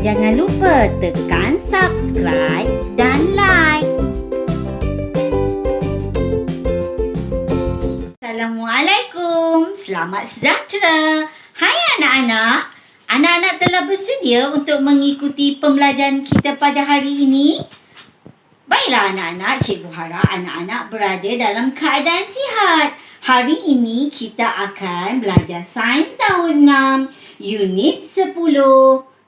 Jangan lupa tekan subscribe dan like. Assalamualaikum. Selamat sejahtera. Hai anak-anak. Anak-anak telah bersedia untuk mengikuti pembelajaran kita pada hari ini? Baiklah anak-anak, cikgu harap anak-anak berada dalam keadaan sihat. Hari ini kita akan belajar Sains Tahun 6, Unit 10,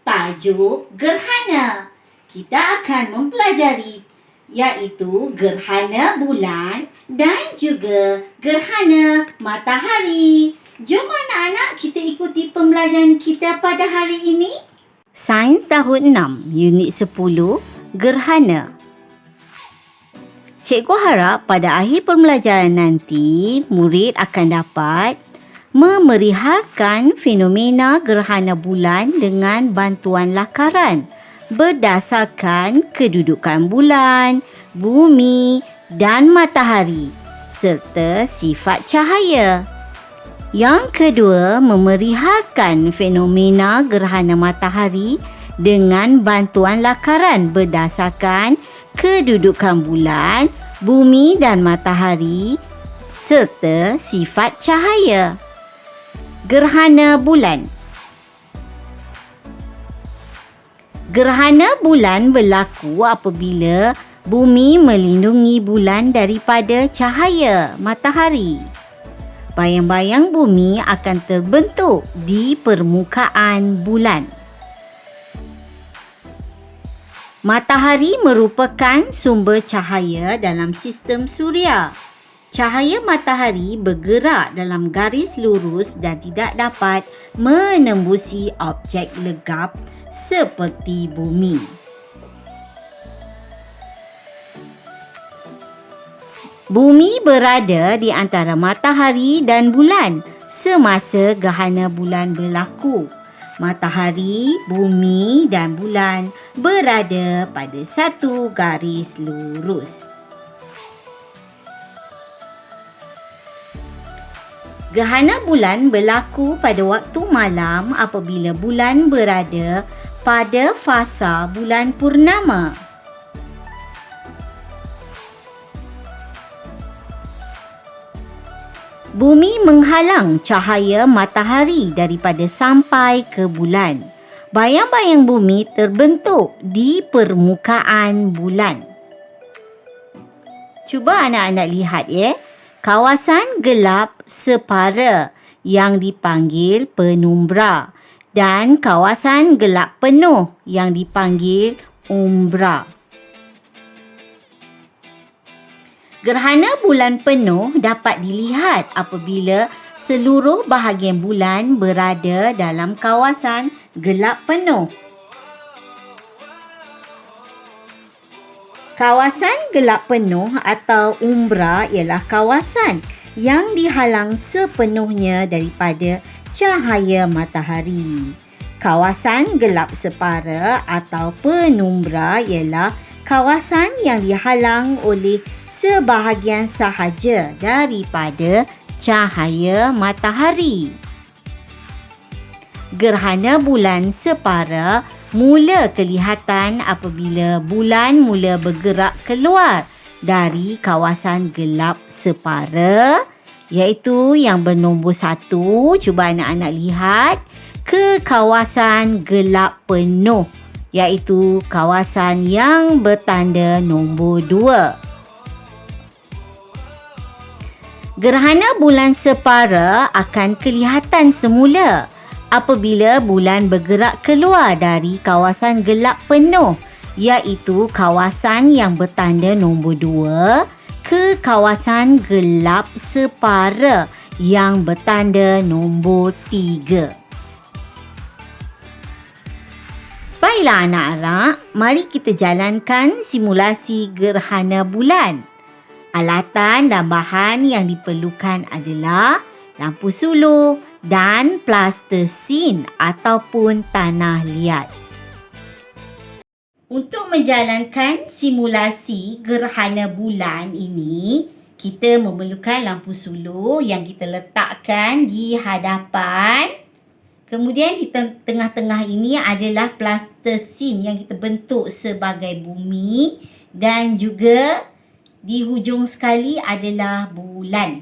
tajuk Gerhana. Kita akan mempelajari iaitu gerhana bulan dan juga gerhana matahari. Jom anak-anak kita ikuti pembelajaran kita pada hari ini. Sains Tahun 6, Unit 10, Gerhana. Cikgu harap pada akhir pembelajaran nanti, murid akan dapat memerihalkan fenomena gerhana bulan dengan bantuan lakaran berdasarkan kedudukan bulan, bumi dan matahari serta sifat cahaya. Yang kedua, memerihalkan fenomena gerhana matahari dengan bantuan lakaran berdasarkan kedudukan bulan, bumi dan matahari serta sifat cahaya. Gerhana bulan. Gerhana bulan berlaku apabila bumi melindungi bulan daripada cahaya matahari. Bayang-bayang bumi akan terbentuk di permukaan bulan. Matahari merupakan sumber cahaya dalam sistem suria. Cahaya matahari bergerak dalam garis lurus dan tidak dapat menembusi objek legap seperti bumi. Bumi berada di antara matahari dan bulan semasa gerhana bulan berlaku. Matahari, bumi dan bulan berada pada satu garis lurus. Gerhana bulan berlaku pada waktu malam apabila bulan berada pada fasa bulan purnama. Bumi menghalang cahaya matahari daripada sampai ke bulan. Bayang-bayang bumi terbentuk di permukaan bulan. Cuba anak-anak lihat ya. Kawasan gelap separa yang dipanggil penumbra dan kawasan gelap penuh yang dipanggil umbra. Gerhana bulan penuh dapat dilihat apabila seluruh bahagian bulan berada dalam kawasan gelap penuh. Kawasan gelap penuh atau umbra ialah kawasan yang dihalang sepenuhnya daripada cahaya matahari. Kawasan gelap separa atau penumbra ialah kawasan yang dihalang oleh sebahagian sahaja daripada cahaya matahari. Gerhana bulan separa mula kelihatan apabila bulan mula bergerak keluar dari kawasan gelap separa, iaitu yang bernombor 1, cuba anak-anak lihat, ke kawasan gelap penuh, iaitu kawasan yang bertanda nombor 2. Gerhana bulan separa akan kelihatan semula apabila bulan bergerak keluar dari kawasan gelap penuh, iaitu kawasan yang bertanda nombor 2, ke kawasan gelap separa yang bertanda nombor 3. Baiklah anak-anak, mari kita jalankan simulasi gerhana bulan. Alatan dan bahan yang diperlukan adalah lampu suluh dan plastisin ataupun tanah liat. Untuk menjalankan simulasi gerhana bulan ini, kita memerlukan lampu suluh yang kita letakkan di hadapan Kemudian di tengah-tengah ini adalah plasticine yang kita bentuk sebagai bumi, dan juga di hujung sekali adalah bulan.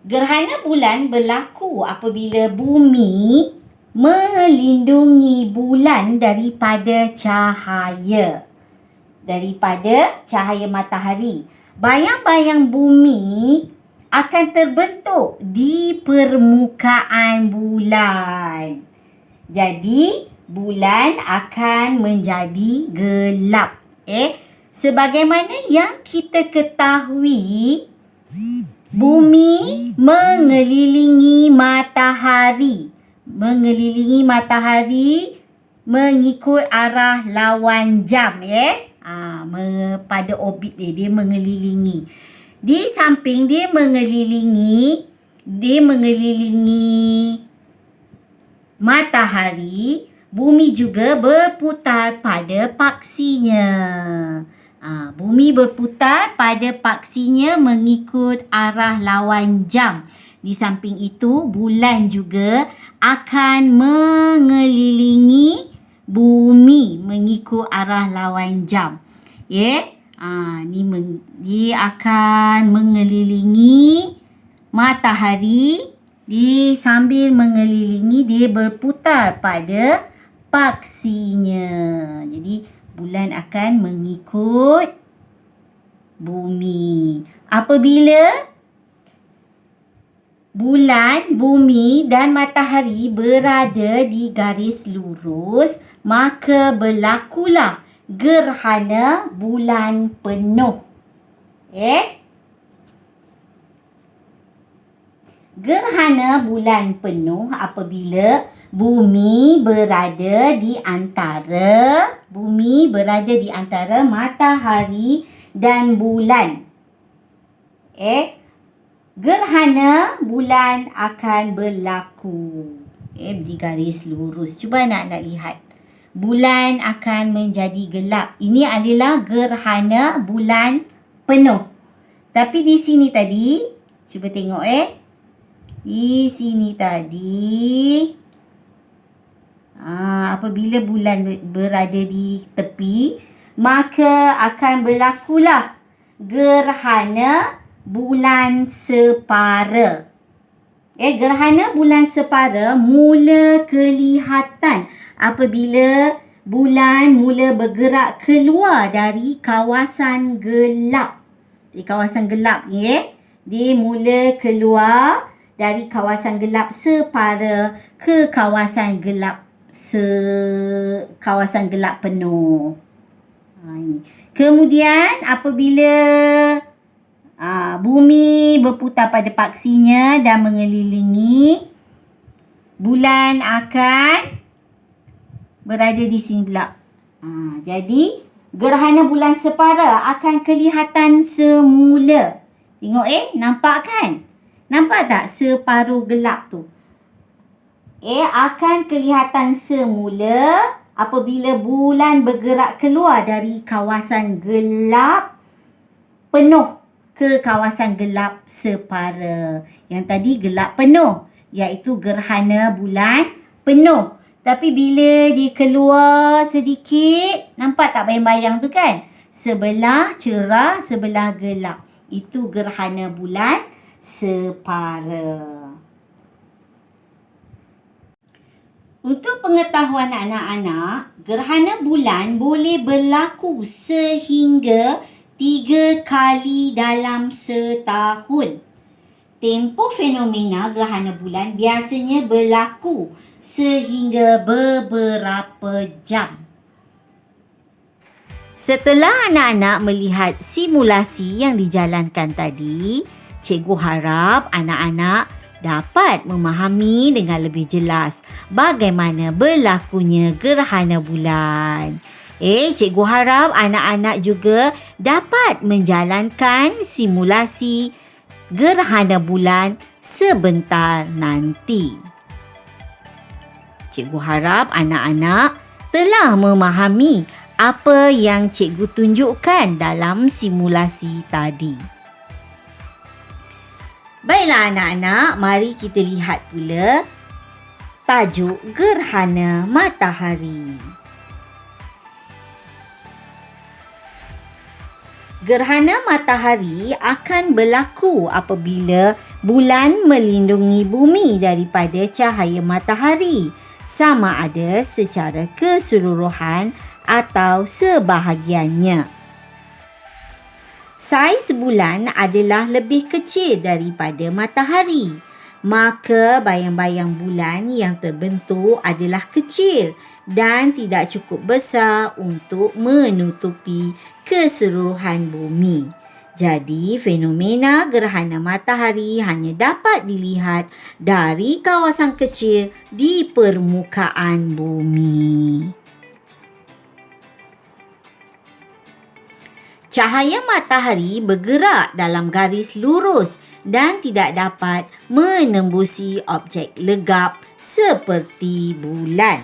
Gerhana bulan berlaku apabila bumi melindungi bulan daripada cahaya matahari. Bayang-bayang bumi akan terbentuk di permukaan bulan. Jadi, bulan akan menjadi gelap. Sebagaimana yang kita ketahui, bumi mengelilingi matahari. Mengikut arah lawan jam. Pada orbit dia mengelilingi. Di samping dia mengelilingi matahari, bumi juga berputar pada paksinya. Bumi berputar pada paksinya mengikut arah lawan jam. Di samping itu, bulan juga akan mengelilingi bumi mengikut arah lawan jam. Dia akan mengelilingi matahari, sambil mengelilingi dia berputar pada paksinya. Jadi bulan akan mengikut bumi. Apabila bulan, bumi dan matahari berada di garis lurus, maka berlakulah gerhana bulan penuh. Gerhana bulan penuh apabila bumi berada di antara matahari dan bulan. Gerhana bulan akan berlaku di garis lurus. Cuba nak lihat. Bulan akan menjadi gelap. Ini adalah gerhana bulan penuh. Tapi di sini tadi, cuba tengok di sini tadi, apabila bulan berada di tepi, maka akan berlakulah gerhana bulan separa. Gerhana bulan separa mula kelihatan apabila bulan mula bergerak keluar dari kawasan gelap. Di kawasan gelap ni, dia mula keluar dari kawasan gelap separa ke kawasan gelap penuh. Kemudian apabila bumi berputar pada paksinya dan mengelilingi, bulan akan berada di sini pula. Jadi gerhana bulan separa akan kelihatan semula. Tengok nampak kan? Nampak tak separuh gelap tu? Akan kelihatan semula apabila bulan bergerak keluar dari kawasan gelap penuh ke kawasan gelap separa. Yang tadi gelap penuh, iaitu gerhana bulan penuh. Tapi bila dia keluar sedikit, nampak tak bayang-bayang tu kan? Sebelah cerah, sebelah gelap. Itu gerhana bulan separa. Untuk pengetahuan anak-anak, gerhana bulan boleh berlaku sehingga 3 kali dalam setahun. Tempoh fenomena gerhana bulan biasanya berlaku sehingga beberapa jam. Setelah anak-anak melihat simulasi yang dijalankan tadi, cikgu harap anak-anak dapat memahami dengan lebih jelas bagaimana berlakunya gerhana bulan. Cikgu harap anak-anak juga dapat menjalankan simulasi gerhana bulan sebentar nanti. Cikgu harap anak-anak telah memahami apa yang cikgu tunjukkan dalam simulasi tadi. Baiklah anak-anak, mari kita lihat pula Tajuk Gerhana Matahari. Gerhana matahari akan berlaku apabila bulan melindungi bumi daripada cahaya matahari, sama ada secara keseluruhan atau sebahagiannya. Saiz bulan adalah lebih kecil daripada matahari, maka bayang-bayang bulan yang terbentuk adalah kecil dan tidak cukup besar untuk menutupi keseluruhan bumi. Jadi, fenomena gerhana matahari hanya dapat dilihat dari kawasan kecil di permukaan bumi. Cahaya matahari bergerak dalam garis lurus dan tidak dapat menembusi objek legap seperti bulan.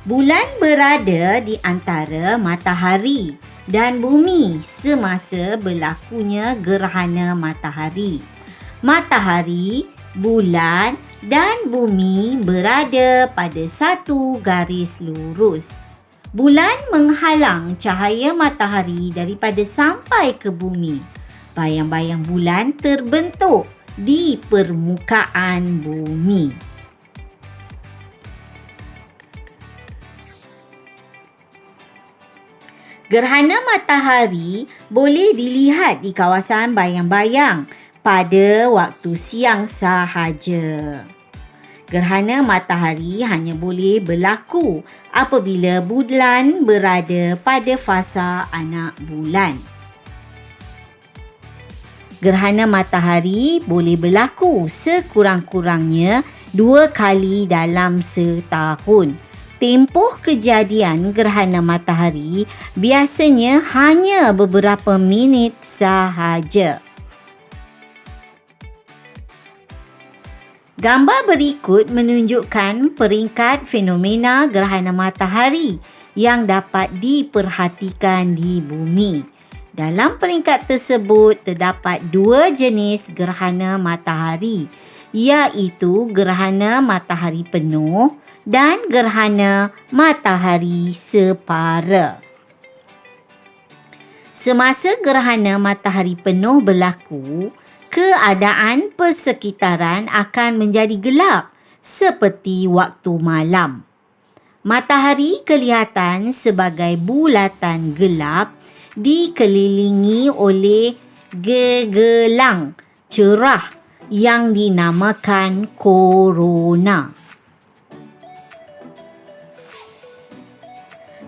Bulan berada di antara matahari dan bumi semasa berlakunya gerhana matahari. Matahari, bulan dan bumi berada pada satu garis lurus. Bulan menghalang cahaya matahari daripada sampai ke bumi. Bayang-bayang bulan terbentuk di permukaan bumi. Gerhana matahari boleh dilihat di kawasan bayang-bayang pada waktu siang sahaja. Gerhana matahari hanya boleh berlaku apabila bulan berada pada fasa anak bulan. Gerhana matahari boleh berlaku sekurang-kurangnya 2 kali dalam setahun. Tempoh kejadian gerhana matahari biasanya hanya beberapa minit sahaja. Gambar berikut menunjukkan peringkat fenomena gerhana matahari yang dapat diperhatikan di bumi. Dalam peringkat tersebut terdapat 2 jenis gerhana matahari, iaitu gerhana matahari penuh dan gerhana matahari separa. Semasa gerhana matahari penuh berlaku, keadaan persekitaran akan menjadi gelap seperti waktu malam. Matahari kelihatan sebagai bulatan gelap dikelilingi oleh gegelang cerah yang dinamakan korona.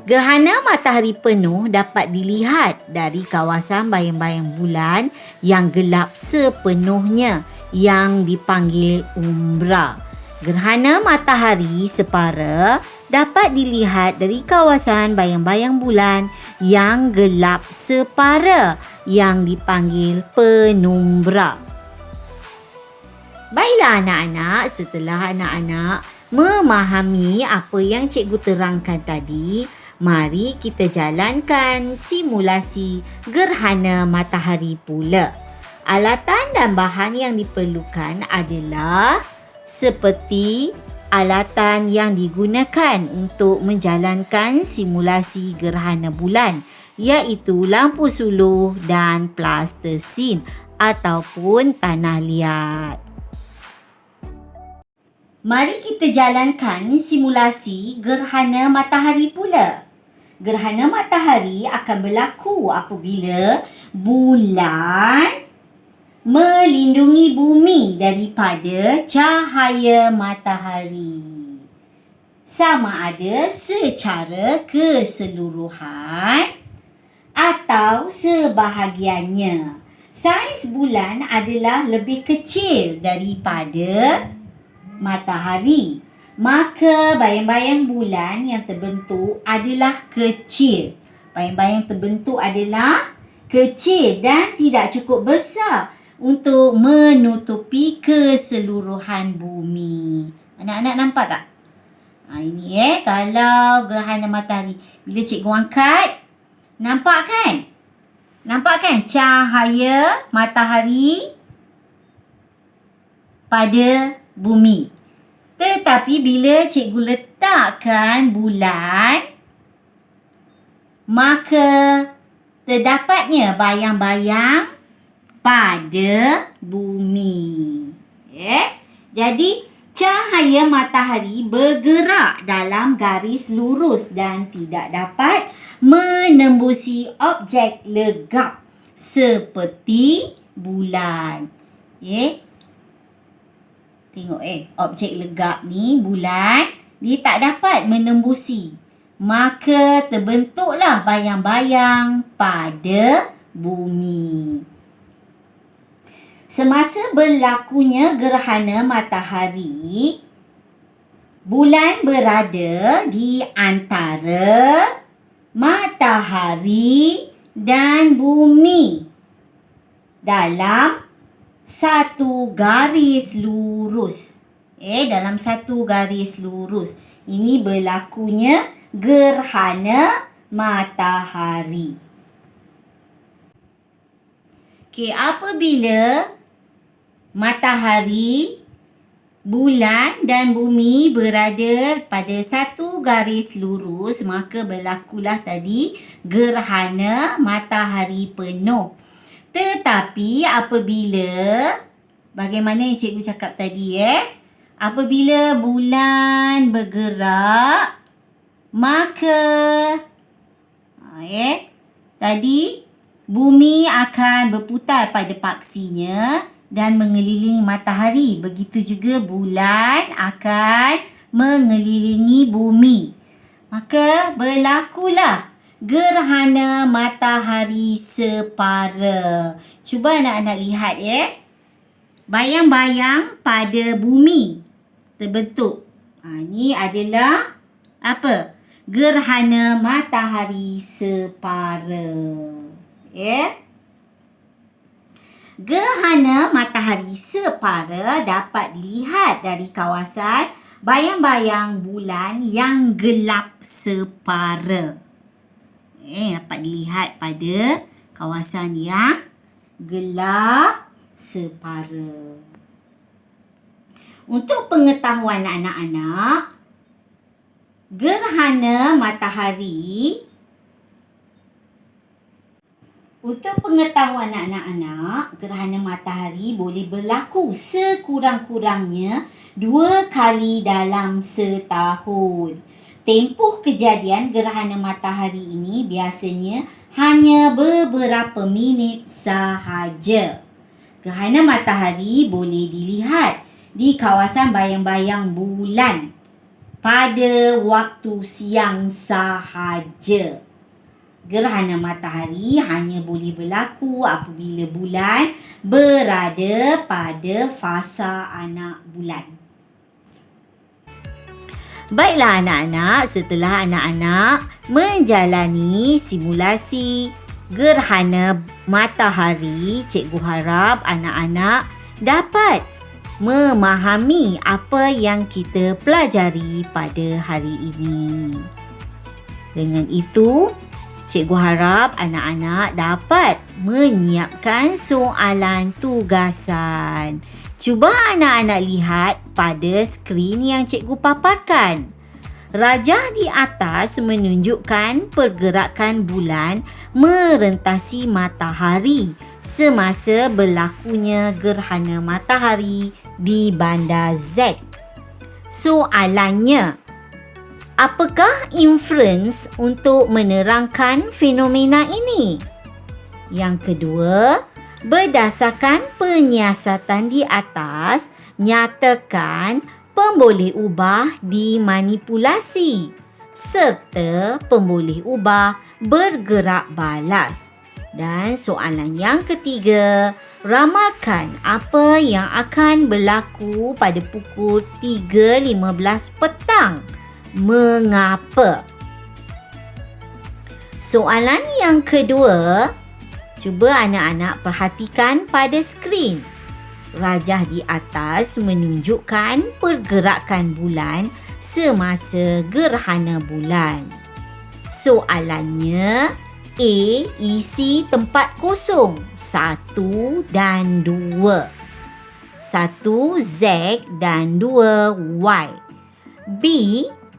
Gerhana matahari penuh dapat dilihat dari kawasan bayang-bayang bulan yang gelap sepenuhnya yang dipanggil umbra. Gerhana matahari separa dapat dilihat dari kawasan bayang-bayang bulan yang gelap separa yang dipanggil penumbra. Baiklah anak-anak, setelah anak-anak memahami apa yang cikgu terangkan tadi, mari kita jalankan simulasi gerhana matahari pula. Alatan dan bahan yang diperlukan adalah seperti alatan yang digunakan untuk menjalankan simulasi gerhana bulan, iaitu lampu suluh dan plastisin ataupun tanah liat. Mari kita jalankan simulasi gerhana matahari pula. Gerhana matahari akan berlaku apabila bulan melindungi bumi daripada cahaya matahari, sama ada secara keseluruhan atau sebahagiannya. Saiz bulan adalah lebih kecil daripada matahari, maka bayang-bayang bulan yang terbentuk adalah kecil. Bayang-bayang terbentuk adalah kecil dan tidak cukup besar untuk menutupi keseluruhan bumi. Anak-anak nampak tak? Ini kalau gerhana matahari. Bila cikgu angkat, nampak kan? Nampak kan cahaya matahari pada bumi. Tetapi bila cikgu letakkan bulan, maka terdapatnya bayang-bayang pada bumi. Jadi, cahaya matahari bergerak dalam garis lurus dan tidak dapat menembusi objek legap seperti bulan. Tengok objek legap ni, bulan, dia tak dapat menembusi. Maka terbentuklah bayang-bayang pada bumi. Semasa berlakunya gerhana matahari, bulan berada di antara matahari dan bumi dalam satu garis lurus. Dalam satu garis lurus. Ini berlakunya gerhana matahari. Apabila matahari, bulan dan bumi berada pada satu garis lurus, maka berlakulah tadi gerhana matahari penuh. Tetapi apabila, bagaimana yang cikgu cakap tadi apabila bulan bergerak, maka tadi bumi akan berputar pada paksinya dan mengelilingi matahari. Begitu juga bulan akan mengelilingi bumi. Maka berlakulah gerhana matahari separa. Cuba anak-anak lihat bayang-bayang pada bumi terbentuk. Ini adalah apa? Gerhana matahari separa. Gerhana matahari separa dapat dilihat dari kawasan bayang-bayang bulan yang gelap separa. Dapat dilihat pada kawasan yang gelap separa. Untuk pengetahuan anak-anak, gerhana matahari, gerhana matahari boleh berlaku sekurang-kurangnya 2 kali dalam setahun. Tempoh kejadian gerhana matahari ini biasanya hanya beberapa minit sahaja. Gerhana matahari boleh dilihat di kawasan bayang-bayang bulan pada waktu siang sahaja. Gerhana matahari hanya boleh berlaku apabila bulan berada pada fasa anak bulan. Baiklah anak-anak, setelah anak-anak menjalani simulasi gerhana matahari, cikgu harap anak-anak dapat memahami apa yang kita pelajari pada hari ini. Dengan itu, cikgu harap anak-anak dapat menyiapkan soalan tugasan. Cuba anak-anak lihat pada skrin yang cikgu paparkan. Rajah di atas menunjukkan pergerakan bulan merentasi matahari semasa berlakunya gerhana matahari di bandar Z. Soalannya, apakah inference untuk menerangkan fenomena ini? Yang kedua, berdasarkan penyiasatan di atas, nyatakan pemboleh ubah dimanipulasi serta pemboleh ubah bergerak balas. Dan soalan yang ketiga, ramalkan apa yang akan berlaku pada pukul 3.15 petang. Mengapa? Soalan yang kedua, cuba anak-anak perhatikan pada skrin. Rajah di atas menunjukkan pergerakan bulan semasa gerhana bulan. Soalannya, A isi tempat kosong 1 dan 2. 1 Z dan 2 Y. B.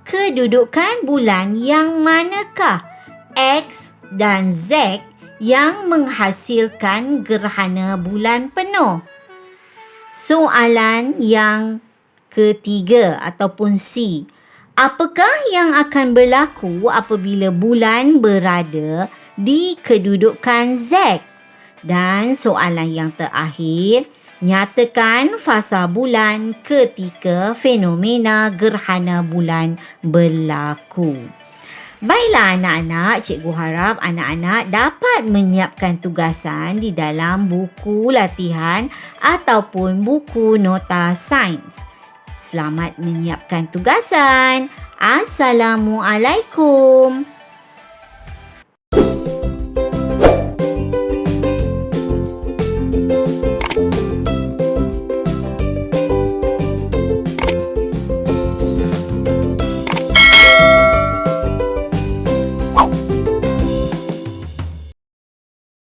Kedudukan bulan yang manakah X dan Z yang menghasilkan gerhana bulan penuh? Soalan yang ketiga ataupun C. Apakah yang akan berlaku apabila bulan berada di kedudukan Z? Dan soalan yang terakhir, nyatakan fasa bulan ketika fenomena gerhana bulan berlaku. Baiklah anak-anak, cikgu harap anak-anak dapat menyiapkan tugasan di dalam buku latihan ataupun buku nota sains. Selamat menyiapkan tugasan. Assalamualaikum.